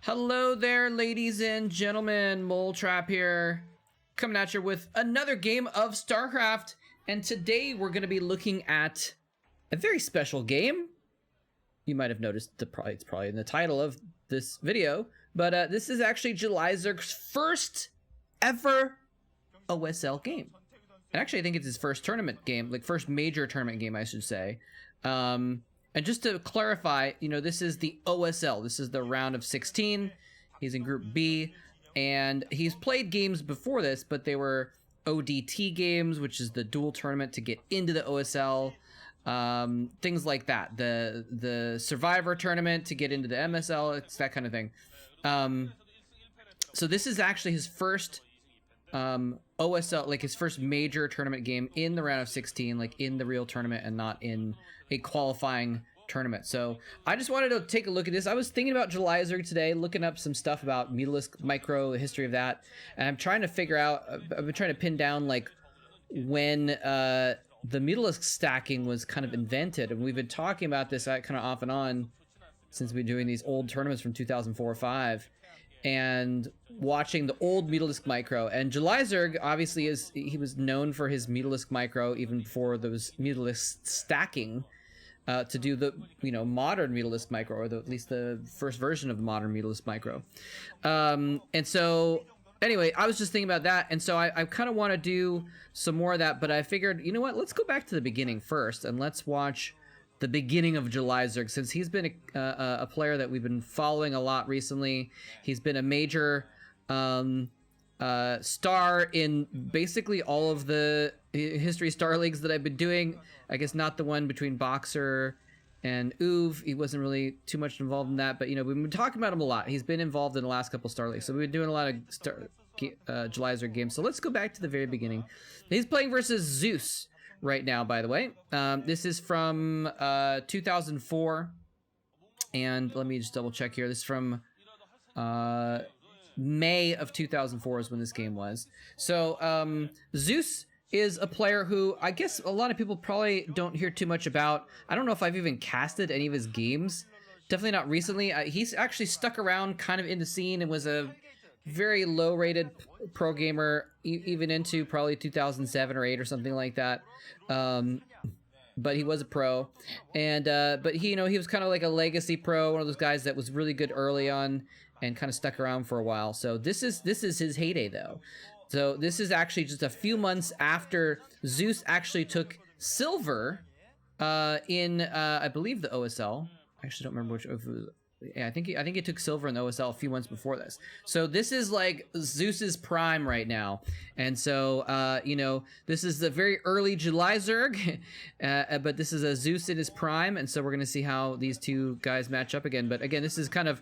Hello there, ladies and gentlemen. Mole Trap here, coming at you with another game of StarCraft. And today we're going to be looking at a very special game. You might have noticed it's probably in the title of this video, but this is actually Julyzerg's first ever OSL game. And actually, I think it's his first tournament game, like first major tournament game, I should say. And just to clarify, you know, this is the OSL. This is the round of 16. He's in Group B, and he's played games before this, but they were ODT games, which is the dual tournament to get into the OSL. Things like that. The Survivor tournament to get into the MSL. It's that kind of thing. So this is actually his first OSL, like his first major tournament game in the round of 16, like in the real tournament and not in a qualifying tournament. So I just wanted to take a look at this. I was thinking about Julyzerg today, looking up some stuff about Mutalisk Micro, the history of that, and I'm trying to figure out, I've been trying to pin down like when the Mutalisk stacking was kind of invented, and we've been talking about this kind of off and on since we've been doing these old tournaments from 2004 or 5. And watching the old Mutalisk Micro, and Julyzerg obviously he was known for his Mutalisk Micro even before there was Mutalisk stacking to do the modern Mutalisk Micro, or at least the first version of the modern Mutalisk Micro. And so anyway, I was just thinking about that, and so I kind of want to do some more of that, but I figured, you know what, let's go back to the beginning first and let's watch the beginning of Julyzerg, since he's been a player that we've been following a lot recently. He's been a major star in basically all of the History Star Leagues that I've been doing. I guess not the one between Boxer and Uv. He wasn't really too much involved in that, but we've been talking about him a lot. He's been involved in the last couple Star Leagues, so we've been doing a lot of Julyzerg games. So let's go back to the very beginning. He's playing versus Zeus right now, by the way. This is from 2004, and let me just double check here. This is from May of 2004 is when this game was. So Zeus is a player who I guess a lot of people probably don't hear too much about. I don't know if I've even casted any of his games. Definitely not recently. He's actually stuck around kind of in the scene and was a very low-rated pro gamer, even into probably 2007 or 8 or something like that. But he was a pro, and but he was kind of like a legacy pro, one of those guys that was really good early on and kind of stuck around for a while. So this is his heyday, though. So this is actually just a few months after Zeus actually took silver in I believe the OSL. I actually don't remember which. If it was, yeah, I think he took silver in the OSL a few months before this. So this is like Zeus's prime right now, and so this is the very early Julyzerg, but this is a Zeus in his prime, and so we're gonna see how these two guys match up again. But again, this is kind of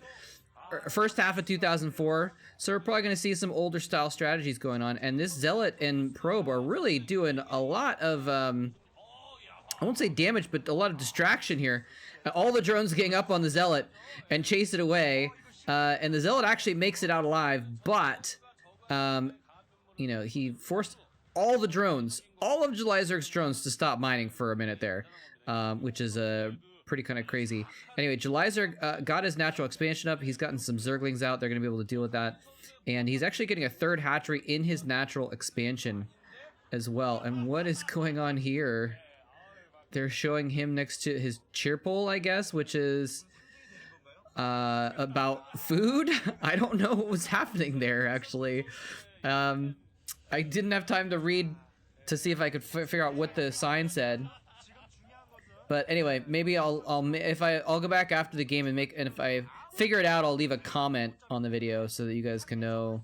first half of 2004, so we're probably gonna see some older style strategies going on. And this Zealot and Probe are really doing a lot of I won't say damage, but a lot of distraction here. All the drones getting up on the Zealot and chase it away, and the Zealot actually makes it out alive, but he forced all the drones, all of Julyzerg's drones, to stop mining for a minute there, which is pretty kind of crazy. Anyway, Julyzerg got his natural expansion up. He's gotten some Zerglings out. They're going to be able to deal with that, and he's actually getting a third hatchery in his natural expansion as well. And what is going on here? They're showing him next to his cheer pole, I guess, which is about food. I don't know what was happening there, actually. I didn't have time to read to see if I could figure out what the sign said. But anyway, maybe I'll go back after the game and if I figure it out, I'll leave a comment on the video so that you guys can know.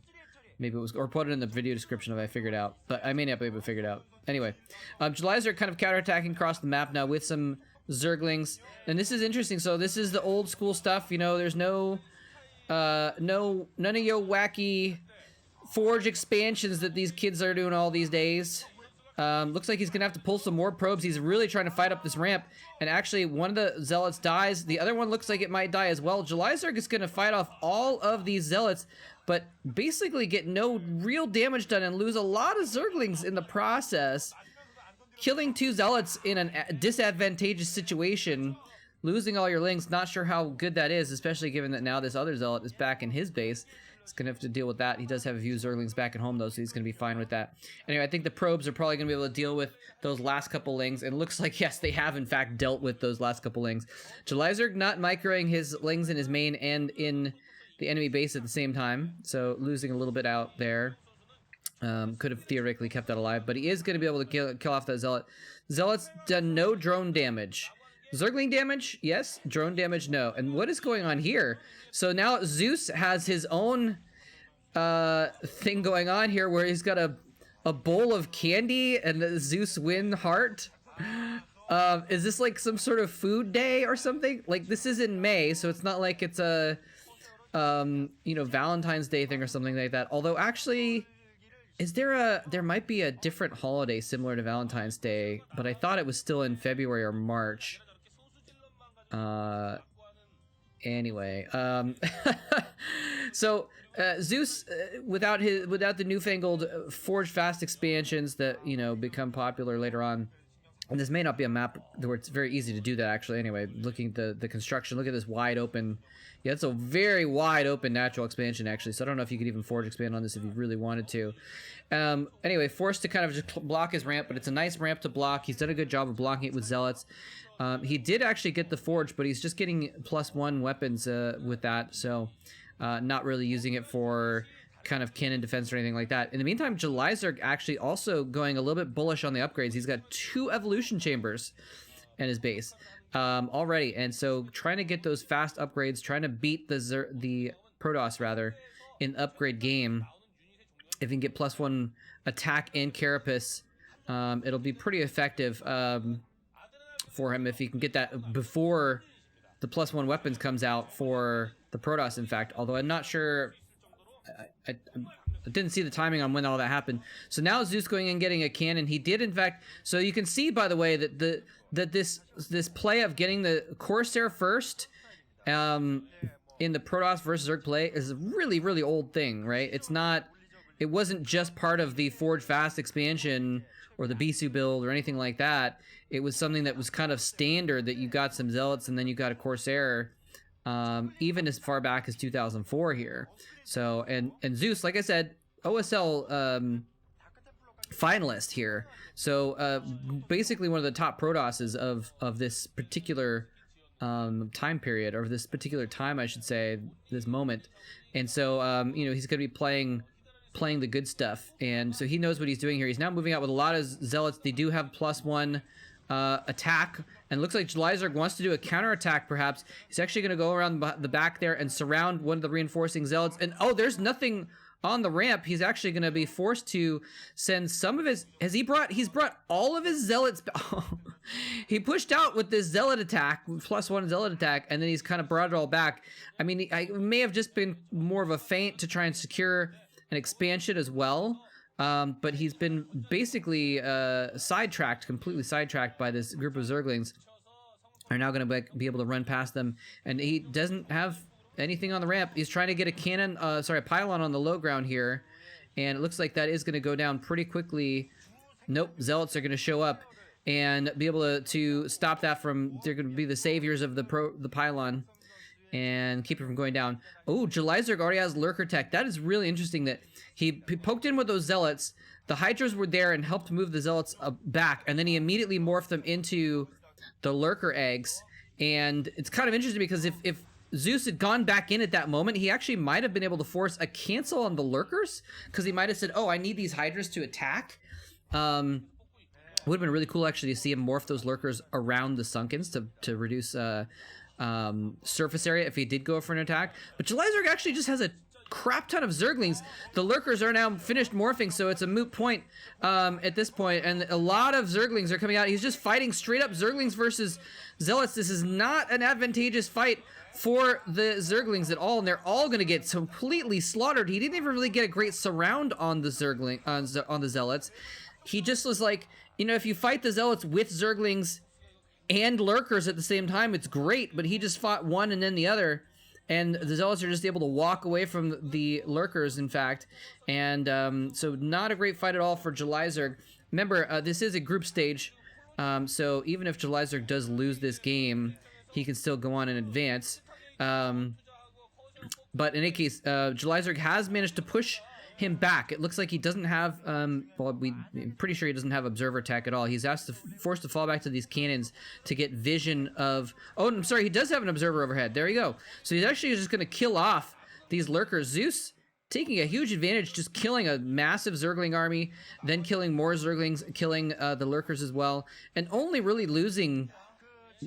Maybe it was, or put it in the video description if I figure it out, but I may not be able to figure it out. Anyway, Julyzerg kind of counterattacking across the map now with some Zerglings, and this is interesting. So this is the old school stuff. There's none of your wacky Forge expansions that these kids are doing all these days. Looks like he's gonna have to pull some more probes. He's really trying to fight up this ramp, and actually one of the Zealots dies. The other one looks like it might die as well. Julyzerg is gonna fight off all of these Zealots, but basically get no real damage done and lose a lot of Zerglings in the process. Killing two Zealots in a disadvantageous situation losing all your lings. Not sure how good that is, especially given that now this other zealot is back in his base. He's gonna have to deal with that. He does have a few zerglings back at home though, so he's gonna be fine with that. Anyway, I think the probes are probably gonna be able to deal with those last couple lings, and it looks like, yes, they have in fact dealt with those last couple lings. Julyzerg not microing his lings in his main and in the enemy base at the same time, so losing a little bit out there. Could have theoretically kept that alive, but he is going to be able to kill off that zealot. Zealot's done no drone damage. Zergling damage, yes. Drone damage, no. And what is going on here? So now Zeus has his own thing going on here, where he's got a bowl of candy and the Zeus win heart. Is this like some sort of food day or something? Like, this is in May, so it's not like it's a you know, Valentine's Day thing or something like that. Although actually, there might be a different holiday similar to Valentine's Day, but I thought it was still in February or March. Anyway, so Zeus, without the newfangled Forge Fast expansions that, you know, become popular later on, and this may not be a map where it's very easy to do that actually. Anyway, looking at the construction, look at this wide open. Yeah, it's a very wide open natural expansion actually, so I don't know if you could even forge expand on this if you really wanted to. Anyway, forced to kind of just block his ramp, but it's a nice ramp to block. He's done a good job of blocking it with zealots. He did actually get the forge, but he's just getting +1 weapons with that, so not really using it for kind of cannon defense or anything like that. In the meantime, Julyzerg actually also going a little bit bullish on the upgrades. He's got 2 evolution chambers in his base already, and so trying to get those fast upgrades, trying to beat the Protoss rather in upgrade game. If he can get +1 attack and carapace, it'll be pretty effective for him if he can get that before the +1 weapons comes out for the Protoss, in fact. Although I'm not sure, I didn't see the timing on when all that happened. So now Zeus going and getting a cannon. He did, in fact. So you can see, by the way, that this play of getting the Corsair first in the Protoss versus Zerg play is a really, really old thing, right? It wasn't just part of the Forge Fast expansion or the Bisu build or anything like that. It was something that was kind of standard, that you got some zealots and then you got a Corsair, even as far back as 2004 here. So, and Zeus, like I said, OSL finalist here. So basically one of the top Protosses of this particular time period, or this particular time, I should say, this moment. And so, you know, he's going to be playing the good stuff, and so he knows what he's doing here. He's now moving out with a lot of zealots. They do have +1 attack, and it looks like Julyzerg wants to do a counterattack perhaps. He's actually going to go around the back there and surround one of the reinforcing zealots, and oh, there's nothing on the ramp. He's actually going to be forced to send some of his... He's brought all of his zealots... He pushed out with this zealot attack, +1 zealot attack, and then he's kind of brought it all back. I mean, it may have just been more of a feint to try and secure an expansion as well, but he's been basically completely sidetracked by this group of Zerglings. Are now going to be able to run past them, and he doesn't have anything on the ramp. He's trying to get a cannon, a pylon on the low ground here, and it looks like that is going to go down pretty quickly. Nope, zealots are going to show up and be able to stop that from... They're going to be the saviors of the pylon and keep it from going down. Oh, Julyzerg already has lurker tech. That is really interesting that he poked in with those zealots. The Hydras were there and helped move the zealots back, and then he immediately morphed them into the lurker eggs. And it's kind of interesting because if Zeus had gone back in at that moment, he actually might have been able to force a cancel on the lurkers, because he might have said, oh, I need these Hydras to attack. Would have been really cool actually to see him morph those lurkers around the Sunkens to reduce surface area if he did go for an attack. But Julyzerg actually just has a crap ton of Zerglings. The lurkers are now finished morphing, so it's a moot point at this point, and a lot of Zerglings are coming out. He's just fighting straight up Zerglings versus zealots. This is not an advantageous fight for the Zerglings at all, and they're all going to get completely slaughtered. He didn't even really get a great surround on the Zergling on the zealots. He just was like, you know, if you fight the zealots with Zerglings and lurkers at the same time, it's great, but he just fought one and then the other, and the zealots are just able to walk away from the lurkers, in fact. And so not a great fight at all for Julyzerg. Remember, this is a group stage, so even if Julyzerg does lose this game, he can still go on and advance. But in any case, Julyzerg has managed to push him back. It looks like he doesn't have, I'm pretty sure he doesn't have observer tech at all. He's forced to fall back to these cannons to get vision of, oh, I'm sorry, he does have an observer overhead. There you go. So he's actually just going to kill off these lurkers. Zeus taking a huge advantage, just killing a massive Zergling army, then killing more Zerglings, killing the lurkers as well, and only really losing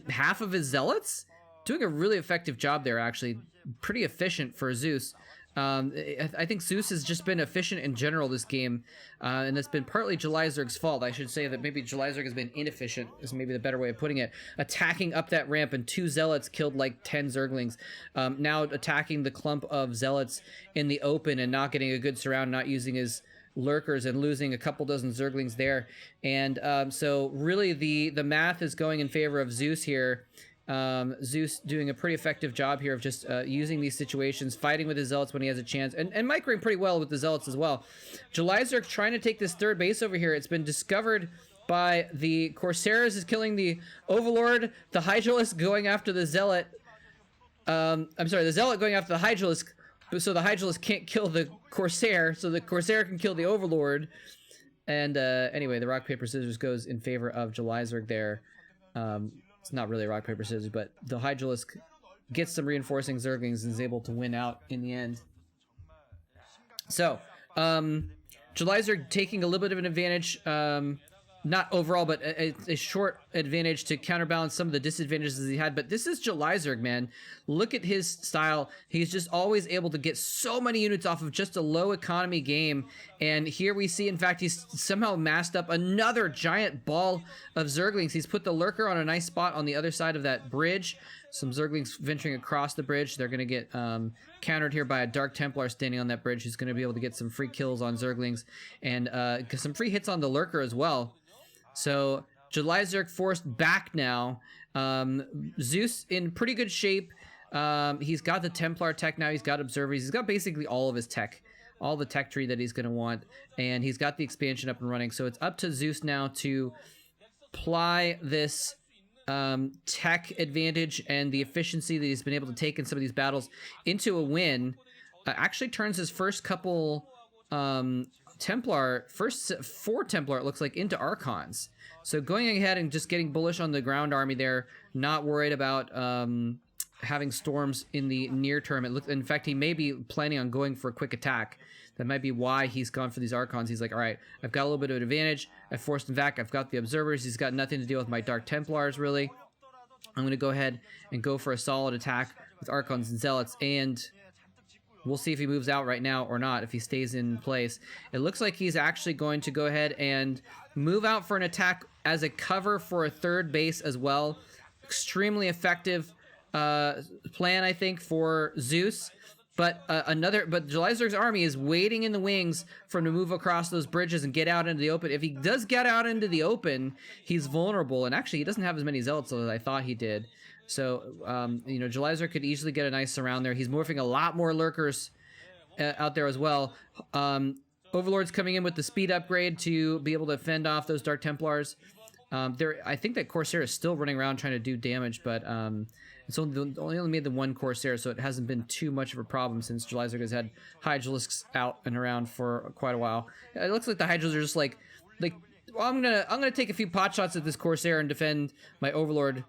half of his zealots. Doing a really effective job there, actually. Pretty efficient for Zeus. I think Zeus has just been efficient in general this game, and it's been partly Julyzerg's fault. I should say that maybe Julyzerg has been inefficient, is maybe the better way of putting it. Attacking up that ramp, and 2 zealots killed like 10 Zerglings. Now attacking the clump of zealots in the open and not getting a good surround, not using his lurkers and losing a couple dozen Zerglings there. And so really the math is going in favor of Zeus here. Zeus doing a pretty effective job here of just using these situations, fighting with his zealots when he has a chance, and microing pretty well with the zealots as well. Julyzerg trying to take this third base over here. It's been discovered by the Corsairs, is killing the Overlord, the Hydralisk going after the Zealot. I'm sorry, the Zealot going after the Hydralisk, so the Hydralisk can't kill the Corsair, so the Corsair can kill the Overlord. And anyway, the rock, paper, scissors goes in favor of Julyzerg there. It's not really rock, paper, scissors, but the Hydralisk gets some reinforcing Zerglings and is able to win out in the end. So, Julyzerg taking a little bit of an advantage, not overall, but a short advantage to counterbalance some of the disadvantages he had. But this is Julyzerg, man. Look at his style. He's just always able to get so many units off of just a low economy game. And here we see, in fact, he's somehow massed up another giant ball of Zerglings. He's put the lurker on a nice spot on the other side of that bridge. Some Zerglings venturing across the bridge. They're going to get countered here by a Dark Templar standing on that bridge, who's going to be able to get some free kills on Zerglings and some free hits on the lurker as well. So Julyzerg forced back now. Zeus in pretty good shape. He's got the Templar tech now. He's got observers. He's got basically all of his tech, all the tech tree that he's going to want. And he's got the expansion up and running. So it's up to Zeus now to apply this tech advantage and the efficiency that he's been able to take in some of these battles into a win. Actually turns his first couple first 4 Templar, it looks like, into Archons. So going ahead and just getting bullish on the ground army there, not worried about having storms in the near term. In fact, he may be planning on going for a quick attack. That might be why he's gone for these Archons. He's like, all right, I've got a little bit of an advantage. I forced him back. I've got the observers. He's got nothing to deal with my Dark Templars, really. I'm going to go ahead and go for a solid attack with Archons and Zealots, and we'll see if he moves out right now or not, if he stays in place. It looks like he's actually going to go ahead and move out for an attack as a cover for a third base as well. Extremely effective plan, I think, for Zeus. But Julyzerg's army is waiting in the wings for him to move across those bridges and get out into the open. If he does get out into the open, he's vulnerable. And actually, he doesn't have as many zealots as I thought he did. So, Julyzerg could easily get a nice surround there. He's morphing a lot more lurkers out there as well. Overlord's coming in with the speed upgrade to be able to fend off those Dark Templars. I think that Corsair is still running around trying to do damage, but it's only made the 1 Corsair, so it hasn't been too much of a problem since Julyzerg has had Hydralisks out and around for quite a while. It looks like the Hydras are just like, well, I'm gonna take a few pot shots at this Corsair and defend my Overlord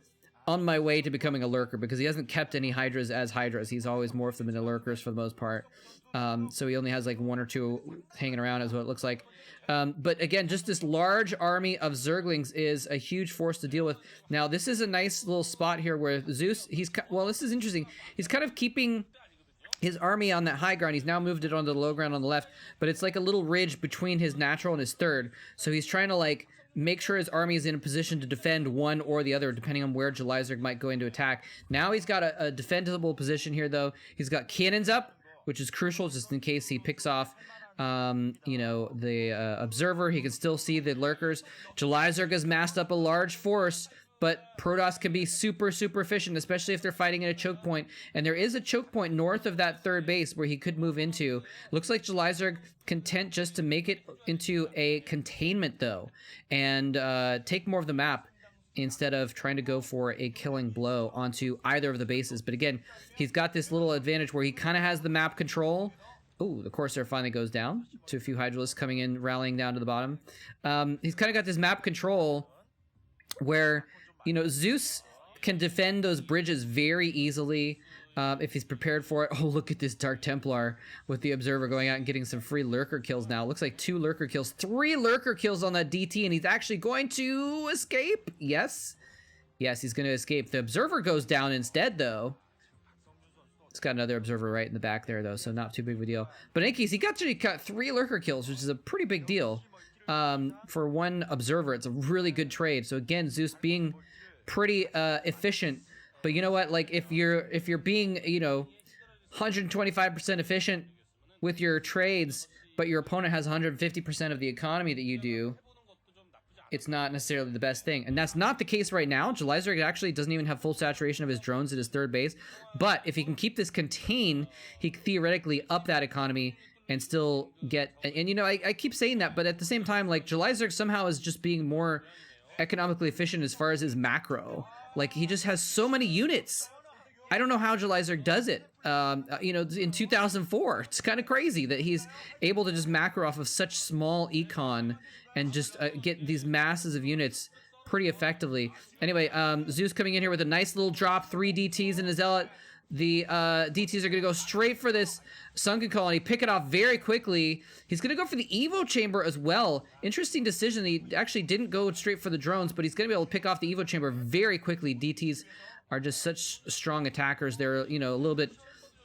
on my way to becoming a lurker, because he hasn't kept any Hydras as Hydras. He's always morphed them into lurkers for the most part. So he only has like 1 or 2 hanging around, is what it looks like. But again, just this large army of Zerglings is a huge force to deal with. Now, this is a nice little spot here where Zeus, this is interesting. He's kind of keeping his army on that high ground. He's now moved it onto the low ground on the left, but it's like a little ridge between his natural and his third. So he's trying to make sure his army is in a position to defend one or the other, depending on where Julyzerg might go into attack. Now he's got a defendable position here, though. He's got cannons up, which is crucial just in case he picks off the observer. He can still see the lurkers. Julyzerg has massed up a large force, but Protoss can be super, super efficient, especially if they're fighting at a choke point. And there is a choke point north of that third base where he could move into. Looks like Julyzerg content just to make it into a containment, though, and take more of the map. instead of trying to go for a killing blow onto either of the bases. But again, he's got this little advantage where he kind of has the map control. Oh, the Corsair finally goes down to a few Hydralisks coming in, rallying down to the bottom. He's kind of got this map control where, you know, Zeus can defend those bridges very easily if he's prepared for it. Oh, look at this Dark Templar with the Observer going out and getting some free lurker kills now. Looks like 2 lurker kills, 3 lurker kills on that DT, and he's actually going to escape. Yes. Yes, he's going to escape. The Observer goes down instead, though. It's got another Observer right in the back there, though, so not too big of a deal. But in any case, he got 3 lurker kills, which is a pretty big deal. For 1 Observer, it's a really good trade. So again, Zeus being pretty efficient. But you know what? Like, if you're being, you know, 125% efficient with your trades, but your opponent has 150% of the economy that you do, it's not necessarily the best thing. And that's not the case right now. Julyzerg actually doesn't even have full saturation of his drones at his 3rd base. But if he can keep this contained, he could theoretically up that economy and still get... And you know, I keep saying that, but at the same time, like, Julyzerg somehow is just being more economically efficient as far as his macro. Like, he just has so many units. I don't know how Julyzerg does it. You know, in 2004, it's kind of crazy that he's able to just macro off of such small econ and just get these masses of units pretty effectively. Anyway, Zeus coming in here with a nice little drop, 3 DTs in his Zealot. The DTs are going to go straight for this Sunken Colony, pick it off very quickly. He's going to go for the Evo Chamber as well. Interesting decision. He actually didn't go straight for the drones, but he's going to be able to pick off the Evo Chamber very quickly. DTs are just such strong attackers. They're, you know, a little bit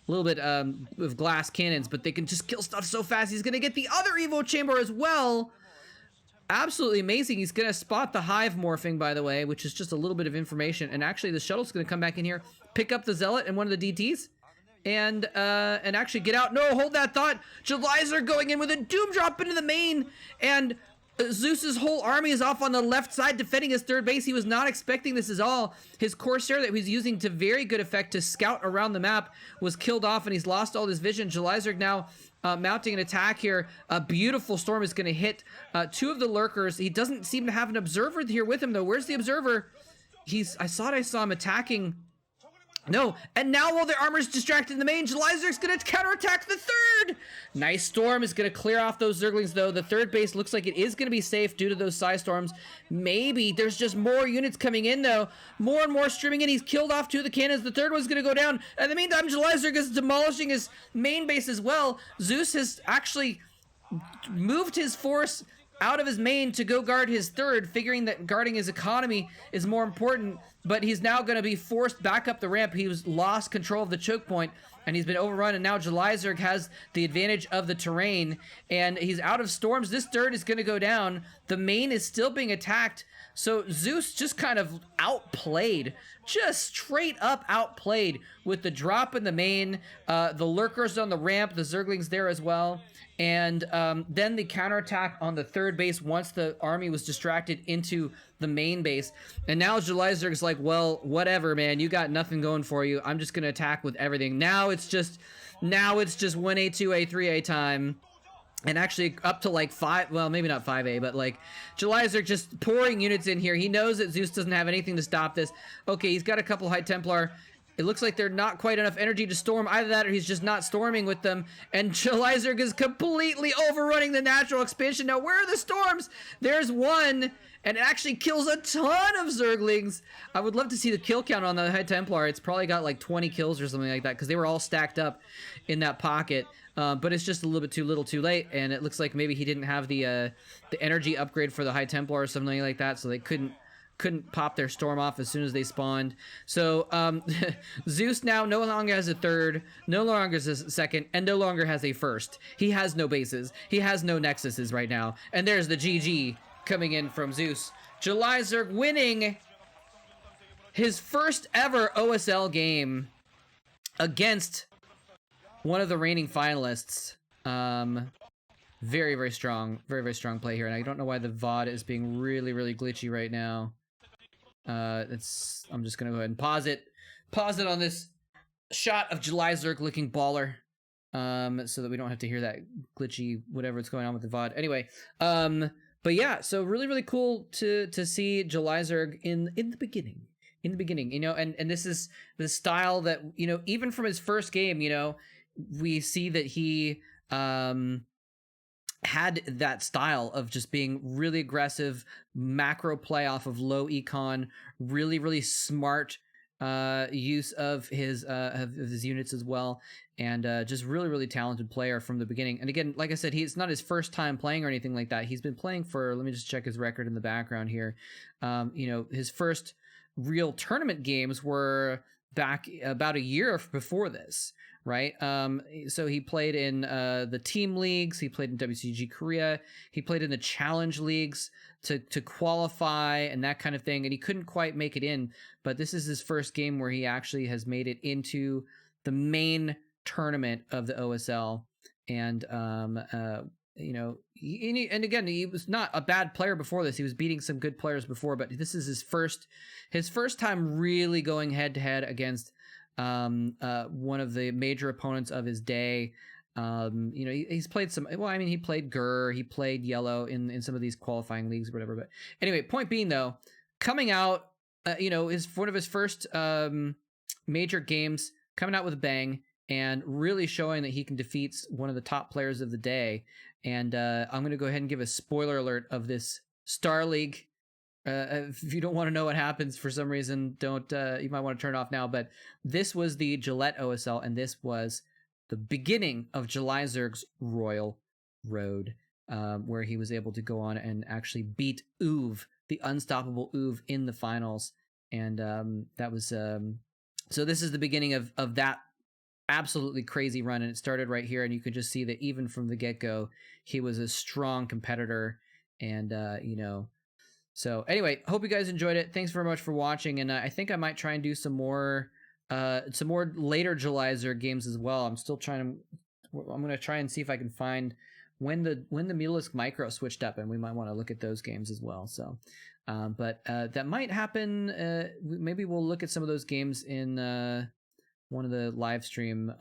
with glass cannons, but they can just kill stuff so fast. He's going to get the other Evo Chamber as well. Absolutely amazing. He's going to spot the Hive morphing, by the way, which is just a little bit of information. And actually, the shuttle's going to come back in here, pick up the Zealot and one of the DTs, and actually get out. No, hold that thought. Julyzerg going in with a Doom Drop into the main, and Zeus's whole army is off on the left side defending his 3rd base. He was not expecting this at all. His Corsair that he's using to very good effect to scout around the map was killed off, and he's lost all his vision. Julyzerg now mounting an attack here. A beautiful storm is going to hit 2 of the lurkers. He doesn't seem to have an Observer here with him, though. Where's the Observer? I saw him attacking. No, and now while their armor's distracted in the main, Julyzerg's going to counterattack the 3rd. Nice storm is going to clear off those Zerglings, though. The 3rd base looks like it is going to be safe due to those Psy Storms. Maybe there's just more units coming in, though. More and more streaming in. He's killed off 2 of the cannons. The 3rd one's going to go down. In the meantime, Julyzerg is demolishing his main base as well. Zeus has actually moved his force out of his main to go guard his 3rd, figuring that guarding his economy is more important, but he's now going to be forced back up the ramp. He was lost control of the choke point, and he's been overrun, and now Julyzerg has the advantage of the terrain, and he's out of storms. This 3rd is going to go down. The main is still being attacked, so Zeus just kind of outplayed, just straight up outplayed with the drop in the main, the lurkers on the ramp, the Zerglings there as well. And then the counterattack on the 3rd base once the army was distracted into the main base. And now Julyzerg's like, well, whatever, man. You got nothing going for you. I'm just going to attack with everything. Now it's just 1A, 2A, 3A time. And actually up to like 5, well, maybe not 5A, but like Julyzerg just pouring units in here. He knows that Zeus doesn't have anything to stop this. Okay, he's got a couple High Templar. It looks like they're not quite enough energy to storm. Either that or he's just not storming with them. And Julyzerg is completely overrunning the natural expansion. Now, where are the storms? There's one, and it actually kills a ton of Zerglings. I would love to see the kill count on the High Templar. It's probably got like 20 kills or something like that because they were all stacked up in that pocket. But it's just a little bit too little too late, and it looks like maybe he didn't have the energy upgrade for the High Templar or something like that, so they couldn't pop their storm off as soon as they spawned. So Zeus now no longer has a 3rd, no longer has a 2nd, and no longer has a 1st. He has no bases. He has no nexuses right now. And there's the GG coming in from Zeus. Julyzerg winning his first ever OSL game against one of the reigning finalists. Very, very strong. Very, very strong play here. And I don't know why the VOD is being really, really glitchy right now. I'm just gonna go ahead and pause it on this shot of Julyzerg looking baller, so that we don't have to hear that glitchy whatever's going on with the VOD. Anyway, but yeah, so really cool to see Julyzerg in the beginning. In the beginning, you know, and this is the style that, you know, even from his first game, you know, we see that he had that style of just being really aggressive, macro play off of low econ, really smart use of his units as well, and just really talented player from the beginning. And again, like I said, it's not his first time playing or anything like that. He's been playing for, let me just check his record in the background here. You know, his first real tournament games were back about a year before this, right? So he played in the team leagues, he played in WCG Korea, he played in the challenge leagues to qualify and that kind of thing, and he couldn't quite make it in, but this is his first game where he actually has made it into the main tournament of the OSL. And you know, and again, he was not a bad player before this. He was beating some good players before, but this is his first time really going head to head against one of the major opponents of his day. You know, he's played some, well, I mean, he played Gur, he played Yellow in some of these qualifying leagues or whatever. But anyway, point being though, coming out, you know, is one of his first major games, coming out with a bang and really showing that he can defeat one of the top players of the day. And I'm going to go ahead and give a spoiler alert of this Star League. If you don't want to know what happens for some reason, don't. You might want to turn it off now. But this was the Gilllete OSL, and this was the beginning of Julyzerg's Royal Road, where he was able to go on and actually beat Uv, the unstoppable Uv, in the finals. And that was so. This is the beginning of that absolutely crazy run, and it started right here. And you could just see that even from the get-go, he was a strong competitor, and you know. So anyway, hope you guys enjoyed it. Thanks very much for watching, and I think I might try and do some more later Julyzerg games as well. I'm going to try and see if I can find when the Mulisk Micro switched up, and we might want to look at those games as well. So, but that might happen. Maybe we'll look at some of those games in one of the live stream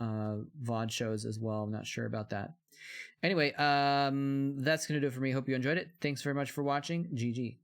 VOD shows as well. I'm not sure about that. Anyway, that's going to do it for me. Hope you enjoyed it. Thanks very much for watching. GG.